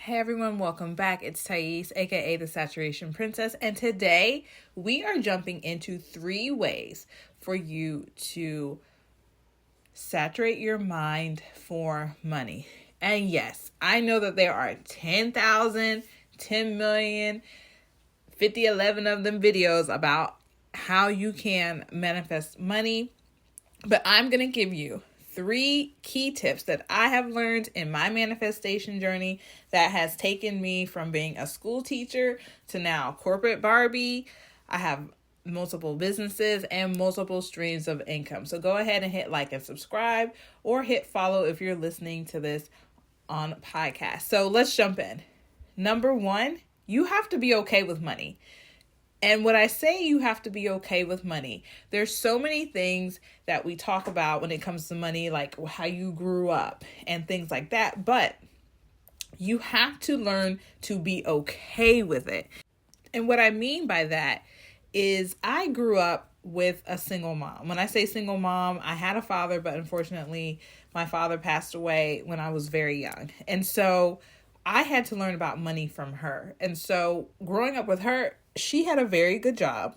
Hey everyone, welcome back. It's Thais, aka the Saturation Princess, and today we are jumping into 3 ways for you to saturate your mind for money. And yes, I know that there are 10,000, 10 million, 50, 11 of them videos about how you can manifest money, but I'm going to give you 3 key tips that I have learned in my manifestation journey that has taken me from being a school teacher to now corporate Barbie. I have multiple businesses and multiple streams of income. So go ahead and hit like and subscribe or hit follow if you're listening to this on podcast. So let's jump in. Number 1, you have to be okay with money. And when I say you have to be okay with money, there's so many things that we talk about when it comes to money, like how you grew up and things like that. But you have to learn to be okay with it. And what I mean by that is I grew up with a single mom. When I say single mom, I had a father, but unfortunately, my father passed away when I was very young. And so I had to learn about money from her. And so growing up with her, she had a very good job.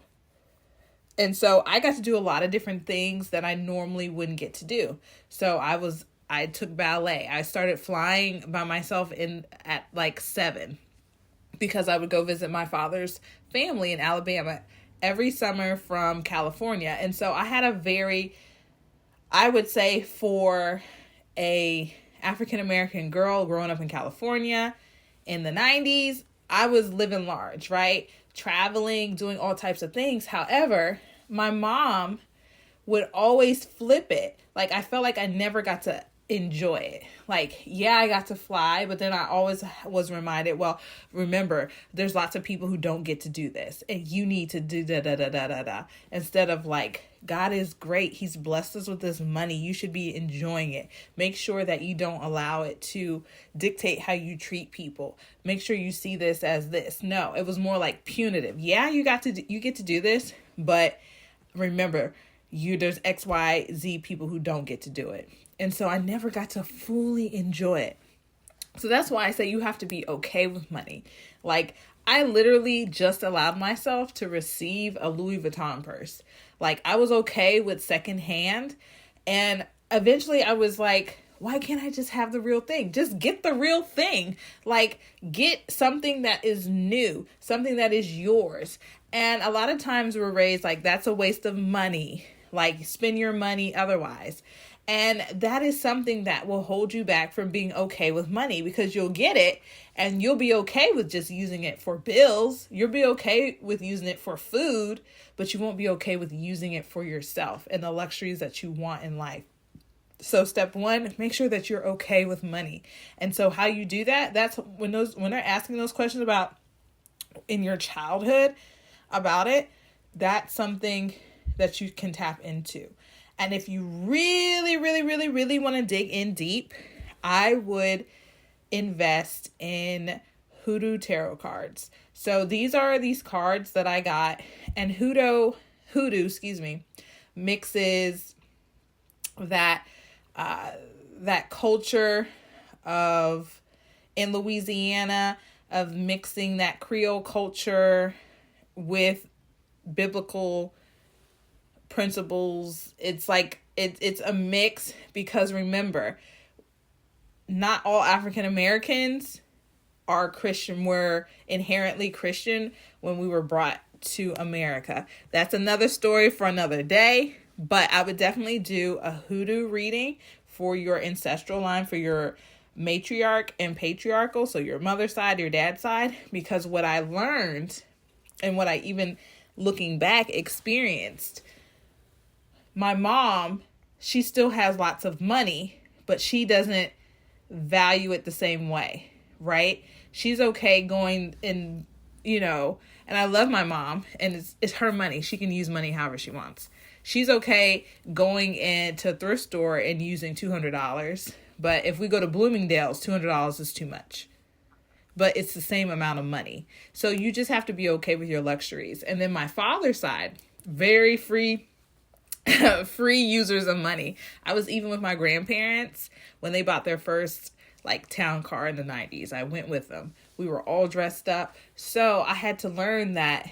And so I got to do a lot of different things that I normally wouldn't get to do. So I took ballet. I started flying by myself at like 7 because I would go visit my father's family in Alabama every summer from California. And so I had I would say for a African American girl growing up in California in the 90s, I was living large, right? Traveling, doing all types of things. However, my mom would always flip it. Like, I felt like I never got to enjoy it. Like, yeah, I got to fly, but then I always was reminded, well, remember, there's lots of people who don't get to do this, and you need to do da da da da da da. Instead of like, God is great. He's blessed us with this money. You should be enjoying it. Make sure that you don't allow it to dictate how you treat people. Make sure you see this as this. No, it was more like punitive. Yeah, you get to do this, but remember, there's X, Y, Z people who don't get to do it. And so I never got to fully enjoy it. So that's why I say you have to be okay with money. Like, I literally just allowed myself to receive a Louis Vuitton purse. Like, I was okay with secondhand. And eventually I was like, why can't I just have the real thing? Just get the real thing. Like, get something that is new, something that is yours. And a lot of times we're raised like, that's a waste of money. Like, spend your money otherwise. And that is something that will hold you back from being okay with money, because you'll get it and you'll be okay with just using it for bills. You'll be okay with using it for food, but you won't be okay with using it for yourself and the luxuries that you want in life. So step 1, make sure that you're okay with money. And so how you do that, that's when they're asking those questions about in your childhood about it, that's something that you can tap into. And if you really, really, really, really want to dig in deep, I would invest in Hoodoo tarot cards. So these are these cards that I got, and Hoodoo, mixes that culture of in Louisiana of mixing that Creole culture with biblical principles. It's like it's a mix, because remember, not all African Americans are Christian. We're inherently Christian when we were brought to America. That's another story for another day, but I would definitely do a hoodoo reading for your ancestral line, for your matriarch and patriarchal, so your mother's side, your dad's side, because what I learned and what I even looking back experienced, my mom, she still has lots of money, but she doesn't value it the same way, right? She's okay going and, and I love my mom, and it's her money. She can use money however she wants. She's okay going into a thrift store and using $200, but if we go to Bloomingdale's, $200 is too much. But it's the same amount of money. So you just have to be okay with your luxuries. And then my father's side, very free users of money. I was even with my grandparents when they bought their first like town car in the 90s. I went with them. We were all dressed up. So I had to learn that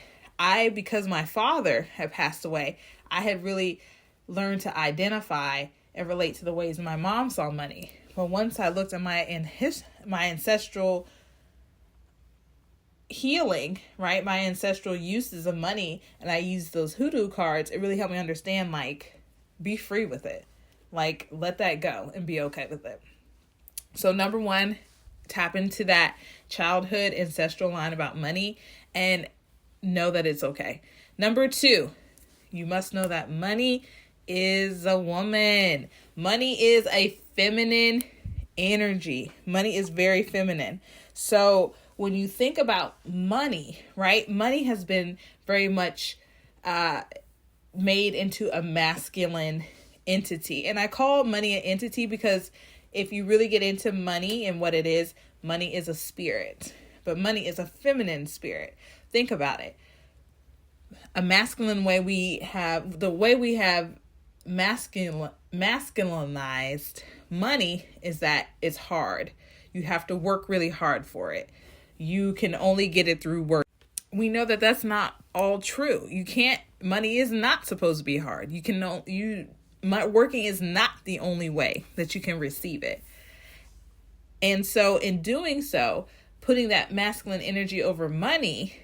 because my father had passed away, I had really learned to identify and relate to the ways my mom saw money. But once I looked at my ancestral healing, right, my ancestral uses of money, and I used those hoodoo cards, it really helped me understand, like, be free with it. Like, let that go and be okay with it. So number one, tap into that childhood ancestral line about money and know that it's okay. Number two, you must know that money is a woman. Money is a feminine energy. Money is very feminine. So when you think about money, right, money has been very much made into a masculine entity. And I call money an entity because if you really get into money and what it is, money is a spirit, but money is a feminine spirit. Think about it. A masculine way we have masculinized money is that it's hard. You have to work really hard for it. You can only get it through work. We know that that's not all true. Money is not supposed to be hard. Working is not the only way that you can receive it. And so in doing so, putting that masculine energy over money,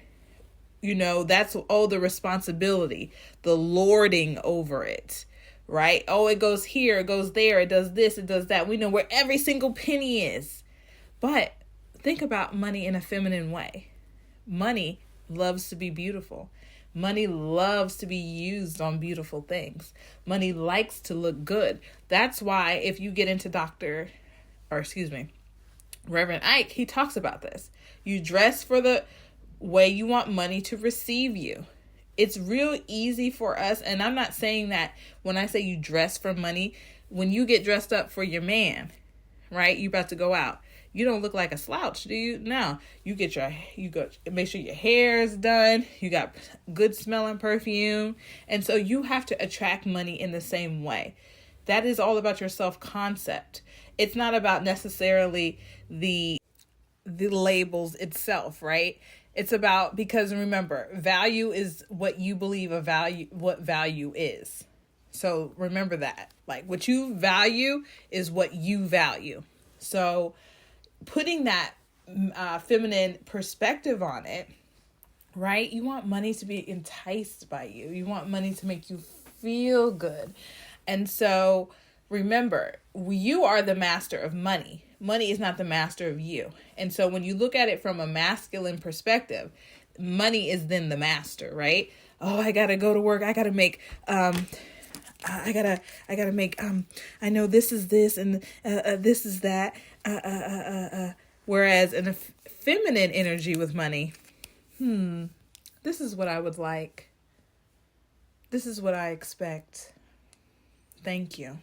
that's the responsibility, the lording over it, right? Oh, it goes here, it goes there, it does this, it does that. We know where every single penny is. But think about money in a feminine way. Money loves to be beautiful. Money loves to be used on beautiful things. Money likes to look good. That's why if you get into Reverend Ike, he talks about this. You dress for the way you want money to receive you. It's real easy for us. And I'm not saying that when I say you dress for money, when you get dressed up for your man, right? You about to go out. You don't look like a slouch, do you? No. You make sure your hair is done. You got good smelling perfume. And so you have to attract money in the same way. That is all about your self-concept. It's not about necessarily the labels itself, right? It's about, because remember, value is what you believe what value is. So remember that. Like, what you value is what you value. So putting that feminine perspective on it, right? You want money to be enticed by you. You want money to make you feel good. And so remember, you are the master of money. Money is not the master of you. And so when you look at it from a masculine perspective, money is then the master, right? Oh, I got to go to work. I got to make, I gotta make, I know this is this and this is that. Whereas in a feminine energy with money, this is what I would like. This is what I expect. Thank you.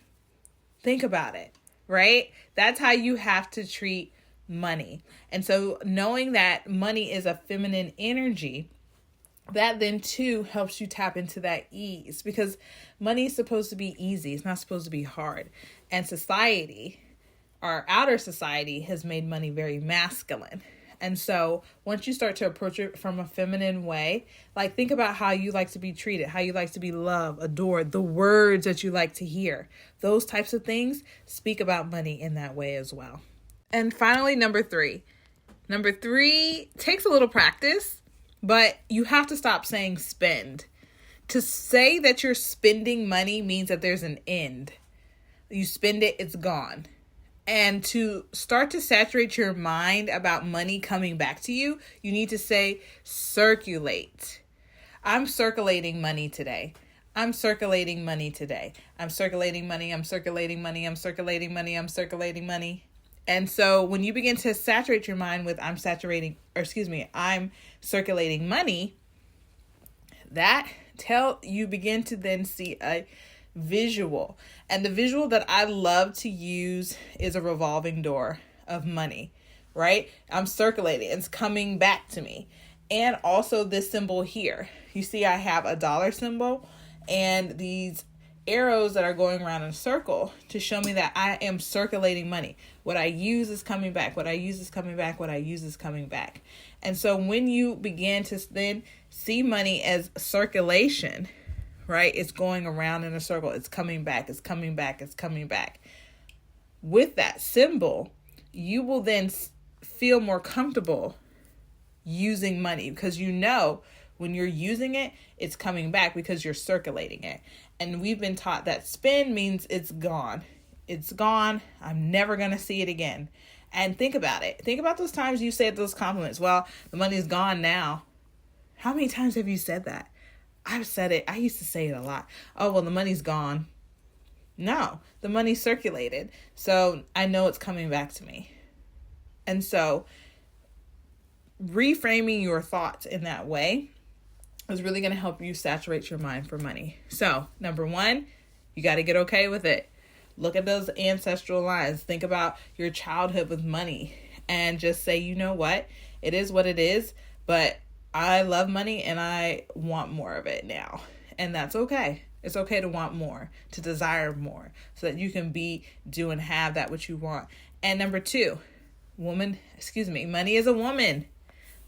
Think about it, right? That's how you have to treat money. And so knowing that money is a feminine energy, that then too helps you tap into that ease, because money is supposed to be easy. It's not supposed to be hard. And society, our outer society, has made money very masculine. And so once you start to approach it from a feminine way, like think about how you like to be treated, how you like to be loved, adored, the words that you like to hear. Those types of things speak about money in that way as well. And finally, number three. Number three takes a little practice, but you have to stop saying spend. To say that you're spending money means that there's an end. You spend it, it's gone. And to start to saturate your mind about money coming back to you, you need to say circulate. I'm circulating money today. I'm circulating money today. I'm circulating money. I'm circulating money. I'm circulating money. I'm circulating money. And so when you begin to saturate your mind with I'm circulating money, you begin to then see a visual. And the visual that I love to use is a revolving door of money, right? I'm circulating. It's coming back to me. And also this symbol here. You see I have a dollar symbol and these arrows that are going around in a circle to show me that I am circulating money. What I use is coming back. What I use is coming back. What I use is coming back. And so when you begin to then see money as circulation, right? It's going around in a circle. It's coming back. It's coming back. It's coming back. With that symbol, you will then feel more comfortable using money, because you know when you're using it, it's coming back because you're circulating it. And we've been taught that spend means it's gone. It's gone. I'm never going to see it again. And think about it. Think about those times you said those compliments. Well, the money's gone now. How many times have you said that? I've said it. I used to say it a lot. Oh, well, the money's gone. No, the money circulated. So I know it's coming back to me. And so reframing your thoughts in that way is really going to help you saturate your mind for money. So number one, you got to get okay with it. Look at those ancestral lines. Think about your childhood with money and just say, you know what? It is what it is, but I love money and I want more of it now. And that's okay. It's okay to want more, to desire more, so that you can do and have that which you want. And number two, money is a woman.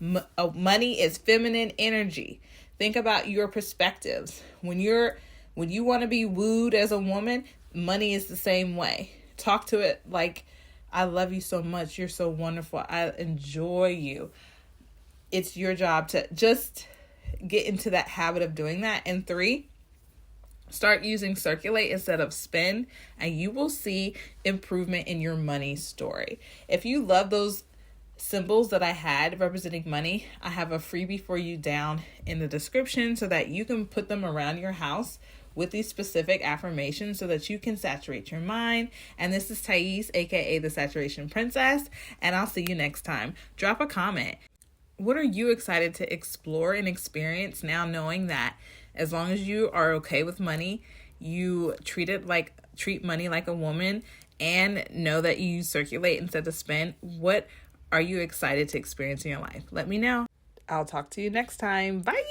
Money is feminine energy. Think about your perspectives. When you want to be wooed as a woman, money is the same way. Talk to it like, I love you so much. You're so wonderful. I enjoy you. It's your job to just get into that habit of doing that. And three, start using circulate instead of spend, and you will see improvement in your money story. If you love those symbols that I had representing money, I have a freebie for you down in the description so that you can put them around your house with these specific affirmations so that you can saturate your mind. And this is Thais, aka the Saturation Princess, and I'll see you next time. Drop a comment. What are you excited to explore and experience now, knowing that as long as you are okay with money, you treat money like a woman, and know that you circulate instead of spend? What are you excited to experience in your life? Let me know. I'll talk to you next time. Bye.